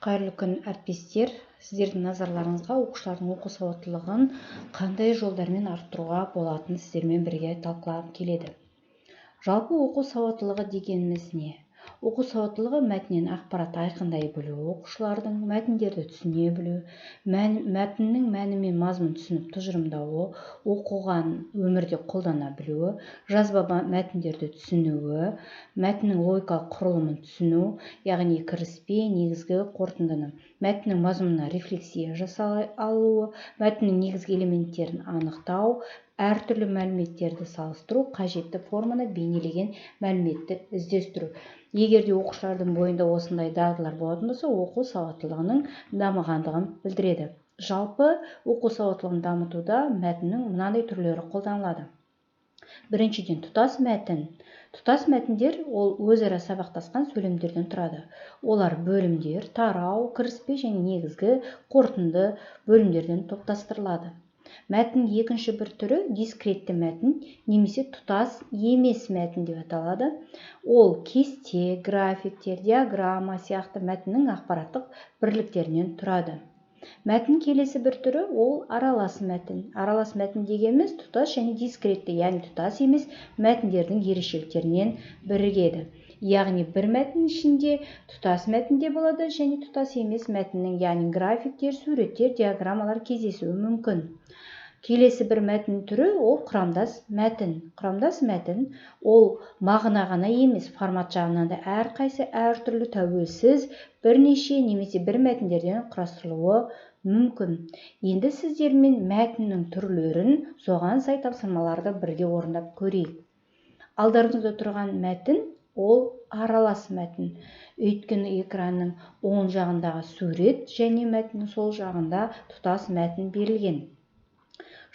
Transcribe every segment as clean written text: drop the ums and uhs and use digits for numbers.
Қайырлы күн, әріптестер. Сіздердің назарларыңызға оқушылардың оқу сауаттылығын қандай жолдармен арттыруға болатынын сіздермен бірге талқылап келеді. Жалпы оқу сауаттылығы дегеніміз не? Оқу сауаттылығы мәтіннен ақпарат айқындай білу, оқушылардың мәтіндерді түсіне білу, мәтіннің мәні мен мазмұнын түсініп тұжырымдауы, оқыған өмірде қолдана білуі, жазба мәтіндерді түсінуі, мәтіннің логикалық құрылымын түсіну, яғни кіріспе, негізгі, қорытындыны, мәтіннің мазмұнына рефлексия жасай алуы, мәтіннің негізгі элементтерін анықтау, әртүрлі мәліметтерді салыстыру, қажетті форманы бейнелеген мәліметті іздестіру. Егер де оқушылардың бойында осындай дағдылар болатын болса, оқу сауаттылығының дамығандығын білдіреді. Жалпы оқу сауаттылығын дамытуда мәтіннің мынандай түрлері қолданылады. Біріншіден, тұтас мәтін. Тұтас мәтіндер ол өзара сабақтасқан сөйлемдерден тұрады. Олар бөлімдер, тарау, кіріспе және негізгі, қорытынды бөлімдерден топтастырылады. Мәтін екінші бір түрі дискретті мәтін немесе тұтас емес мәтін деп аталады. Ол кесте, графиктер, диаграмма сияқты мәтіннің ақпараттық бірліктерінен тұрады. Мәтін келесі бір түрі ол аралас мәтін. Аралас мәтін дегеніміз тұтас және дискретті, яғни тұтас емес мәтіндердің ерекшеліктерінен бірігеді. Яғни бір мәтін ішінде тұтас мәтінде болады және тұтас емес мәтіннің, яғни графиктер, суреттер, диаграммалар кездесуі мүмкін. Келесі бір мәтін түрі ол құрамдас мәтін. Құрамдас мәтін ол мағына ғана емес, формат жағынан да әрқайсы әртүрлі тәуелсіз бірнеше немесе бір мәтіндерден құрастырылуы мүмкін. Енді сіздермен мәтіннің түрлерін соған сай тапсырмаларды бірге орындап көрейік. Алдарыңызда тұрған мәтін ол аралас мәтін. Өйткені экранның оң жағындағы сурет және мәтіннің сол жағында тұтас мәтін берілген.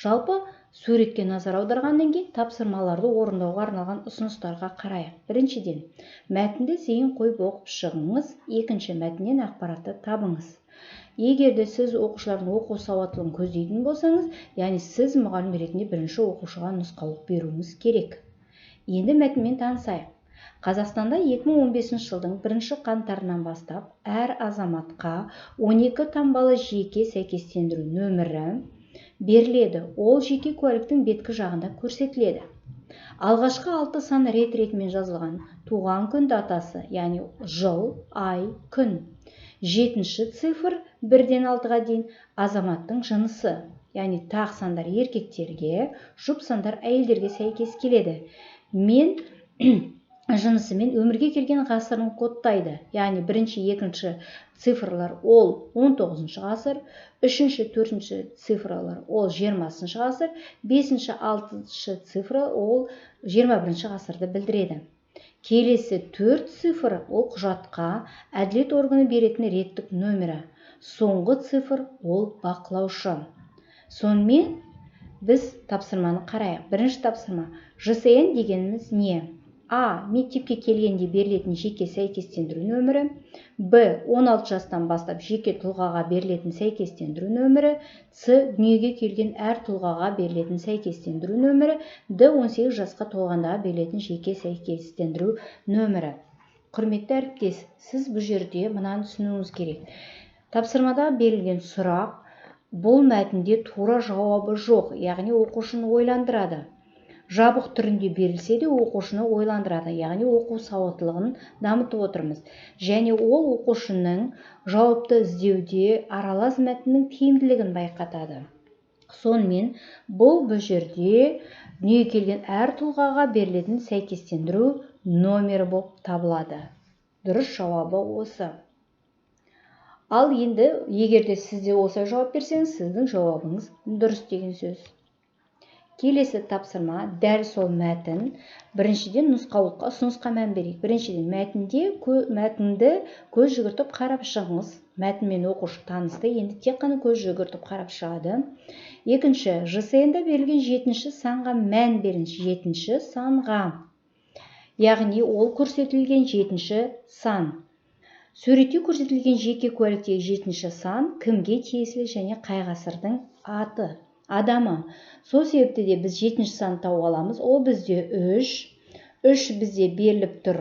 Жалпы суретке назар аударғаннан кейін тапсырмаларды орындауға арналған ұсыныстарға қарайық. Біріншіден, мәтінді зейін қойып оқып шығыңыз. Екінші, мәтіннен ақпаратты табыңыз. Егер де сіз оқушылардың оқу сауаттылығын көздейтін болсаңыз, яғни сіз мұғалім ретінде бірінші оқушыға нұсқаулық беруіңіз керек. Енді мәтінмен танысайық. Қазақстанда 2015 жылдың 1 қаңтарынан бастап әр азаматқа 12 таңбалы жеке сәйкестендіру нөмірі беріледі. Ол жеке куәліктің беткі жағында көрсетіледі. Алғашқы 6 сан рет-ретімен жазылған туған күн датасы, яғни жыл, ай, күн. 7-ші цифр 1-ден 6-ға дейін азаматтың жынысы, яғни тақ сандар еркектерге, жұп сандар әйелдерге сәйкес келеді. Мен жынысымен өмірге келген ғасырын кодтайды. Яғни 1-2 цифрлар ол 19-шы ғасыр, 3-4 цифрлар ол 20-шы ғасыр, 5-6 цифры ол 21-шы ғасырды білдіреді. Келесі 4 цифр ол құжатқа әділет органы беретін реттік нөмірі. Соңғы цифр ол бақылаушы. Сонымен біз тапсырманы қарайық. Бірінші тапсырма. ЖСН дегеніміз не? А. Мектепке келгенде берілетін жеке сәйкестендіру нөмірі. Б. 16 жастан бастап жеке тұлғаға берілетін сәйкестендіру нөмірі. С. Дүниеге келген әр тұлғаға берілетін сәйкестендіру нөмірі. Д. 18 жасқа толғандағы берілетін жеке сәйкестендіру нөмірі. Құрметті әріптес, сіз бұл жерде мынаны түсінуіңіз керек. Тапсырмада берілген сұрақ бұл мәтінде тура жауабы жоқ, яғни оқушыны ойландырады. Жабық түрінде берілсе де оқушыны ойландырады, яғни оқу сауаттылығын дамытып отырмыз. Және ол оқушының жауапты іздеуде аралас мәтіннің тиімділігін байқатады. Сонымен бұл жерде дүниеге келген әр тұлғаға берілетін сәйкестендіру номері болып табылады. Дұрыс жауабы осы. Ал енді, егер де сізде осылай жауап берсеңіз, сіздің жауабыңыз дұрыс деген сөз. Келесі тапсырма дәл сол мәтін. Біріншіден нұсқаулыққа ұсынысқа мән берейік. Біріншіден мәтінді көз жүгіртіп қарап шығыңыз. Мәтінмен оқушы танысты, енді тек қана көз жүгіртіп қарап шығады. Екінші, ЖСН-да берілген 7-ші санға мән беріңіз. 7-ші санға. Яғни ол көрсетілген 7-ші сан. Суретте көрсетілген жеке куәліктегі 7-ші сан кімге тиесілі және қай ғасырдың аты? Адамы. Сол себепті де біз 7-ші санды тауып аламыз. Ол бізде 3. 3 бізде беріліп тұр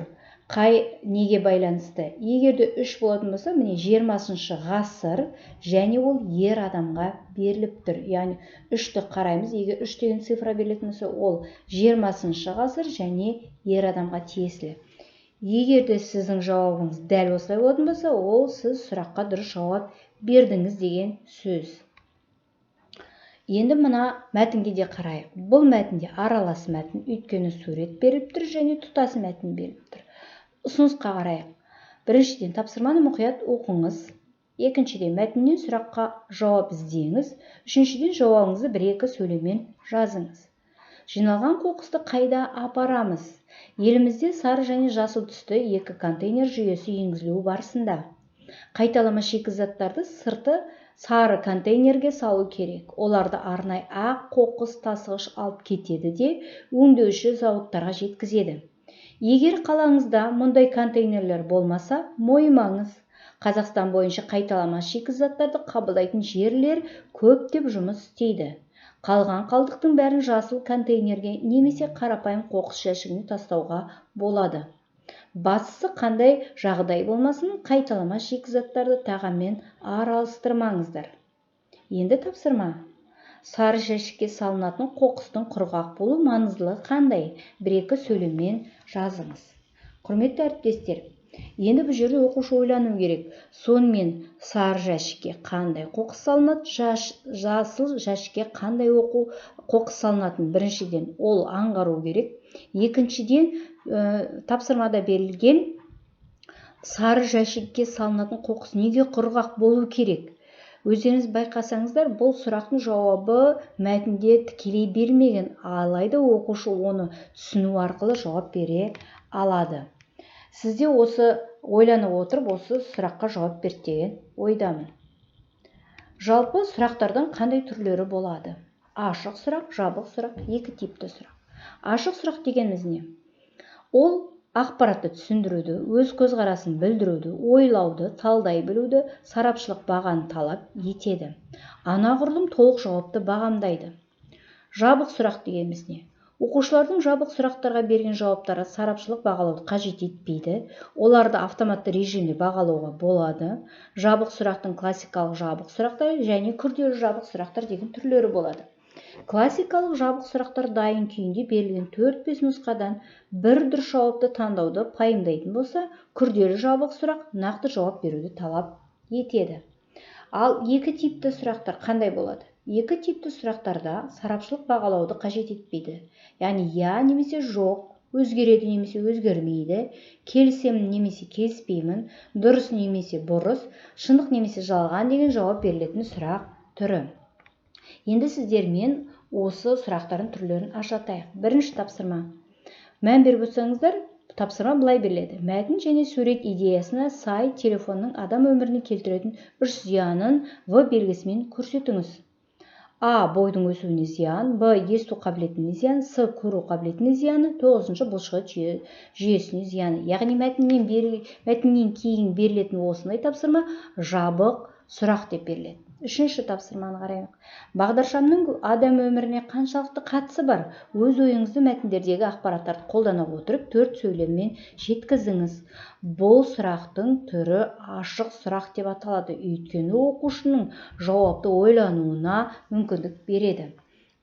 неге байланысты? Егерде 3 болатын болса, міне 20 ғасыр және ол ер адамға беріліп тұр. Яғни 3-ті қараймыз. Егер 3 деген цифра берілетін болса, ол 20 ғасыр және ер адамға тиесілі. Егерде сіздің жауабыңыз дәл осылай болатын болса, ол сіз сұраққа дұрыс жауап бердіңіз деген сөз. Енді мына мәтінге де қарайық. Бұл мәтінде аралас мәтін, өйткені сурет беріліп тұр және тұтас мәтін беріліп тұр. Ұсынысқа қарайық. Біріншіден, тапсырманы мұқият оқыңыз. Екіншіден, мәтіннен сұраққа жауап іздеңіз. Үшіншіден, жауабыңызды 1-2 сөйлеммен жазыңыз. Жиналған қоқысты қайда апарамыз? Елімізде сары және жасыл түсті 2 контейнер жүйесі енгізілуі барысында. Қайталама шикізаттарды сырты сары контейнерге салу керек. Оларды арнай ақ қоқыс тасығыш алып кетеді де өңдеуші зауыттарға жеткізеді. Егер қалаңызда мұндай контейнерлер болмаса, мойымаңыз. Қазақстан бойынша қайталама шикізаттарды қабылдайтын жерлер көптеп жұмыс істейді. Қалған қалдықтың бәрін жасыл контейнерге немесе қарапайым қоқыс жәшігіне тастауға болады. Бастысы қандай жағдай болмасын, қайталама шикізаттарды тағаммен араластырмаңыздар. Енді тапсырма. Сары жәшікке салынатын қоқыстың құрғақ болу маңыздылығы қандай? 1-2 сөйлеммен жазыңыз. Құрметті әріптестер, енді бұл жерде оқушы ойлану керек. Сонымен сары жәшікке қандай қоқыс салынады, жасыл жәшікке қандай қоқыс салынатын? Біріншіден, ол аңғару керек. Екіншіден, тапсырмада берілген сары жәшікке салынатын қоқыс неге құрғақ болу керек? Өздеріңіз байқасаңыздар, бұл сұрақтың жауабы мәтінде тікелей бермеген, алайда оқушы оны түсіну арқылы жауап бере алады. Сізде осы ойланып отырып, осы сұраққа жауап берді деген ойдамын. Жалпы сұрақтардан қандай түрлері болады? Ашық сұрақ, жабық сұрақ, 2 типті сұрақ. Ашық сұрақ дегеніміз не? Ол ақпаратты түсіндіруді, өз көзқарасын білдіруді, ойлауды, талдай білуді, сарапшылық бағаны талап етеді. Анағұрлым толық жауапты бағамдайды. Жабық сұрақ дегеніміз не? Оқушылардың жабық сұрақтарға берген жауаптары сарапшылық бағалауды қажет етпейді. Оларды автоматты режимде бағалауға болады. Жабық сұрақтың классикалық жабық сұрақтар және күрделі жабық сұрақтар деген түрлері болады. Классикалық жабық сұрақтар дайын күйінде берілген 4-5 нұсқадан бір дұрыс жауапты таңдауды пайымдайтын болса, күрделі жабық сұрақ нақты жауап беруді талап етеді. Ал 2 типті сұрақтар қандай болады? 2 типті сұрақтарда сарапшылық бағалауды қажет етпейді. Яғни я немесе жоқ, өзгереді немесе өзгермейді, келісемін немесе келіспеймін, дұрыс немесе бұрыс, шындық немесе жалған деген жауап берілетін сұрақ түрі. Енді сіздермен осы сұрақтардың түрлерін ашатайық. Бірінші тапсырма. Мән беріп отырсаңыздар, тапсырма былай беріледі. Мәтін және сурет идеясына сай телефонның адам өміріне келтіретін 3 зиянын В белгісімен көрсетіңіз. А. Бойдың өсуіне зиян, Б. Есту қабілетіне зиян, С. Көру қабілетіне зияны, 9-шы бұлшықет жүйесіне зияны. Яғни мәтіннен кейін берілетін осындай тапсырма жабық сұрақ деп беріледі. Үшінші тапсырманы қарайық. Бағдаршамның адам өміріне қаншалықты қатысы бар? Өз ойыңызды мәтіндердегі ақпараттарды қолдана отырып 4 сөйлеммен жеткізіңіз. Бұл сұрақтың түрі ашық сұрақ деп аталады, өйткені оқушының жауапты ойлануына мүмкіндік береді.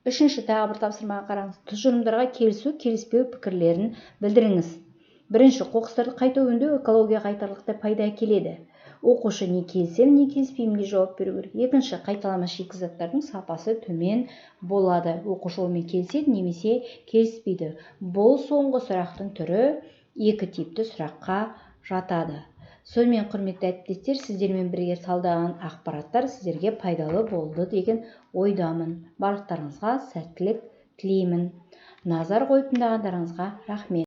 Үшінші тағы бір тапсырмаға қараңыз. Тұжырымдарға келісу, келіспеу пікірлерін білдіріңіз. Бірінші, қоқыстарды қайта өңдеу экологияға айтарлықтай пайда әкеледі. Оқушы не келісем, не келіспеймге жауап беру керек. Екінші, қайталама шикізаттардың сапасы төмен болады. Оқушы онымен келіседі немесе келіспейді. Бұл соңғы сұрақтың түрі 2 типті сұраққа жатады. Сонымен, құрметті әріптестер, сіздермен бірге талдаған ақпараттар сіздерге пайдалы болды деген ойдамын. Барлықтарыңызға сәттілік тілеймін. Назар қойып тыңдағандарыңызға рахмет.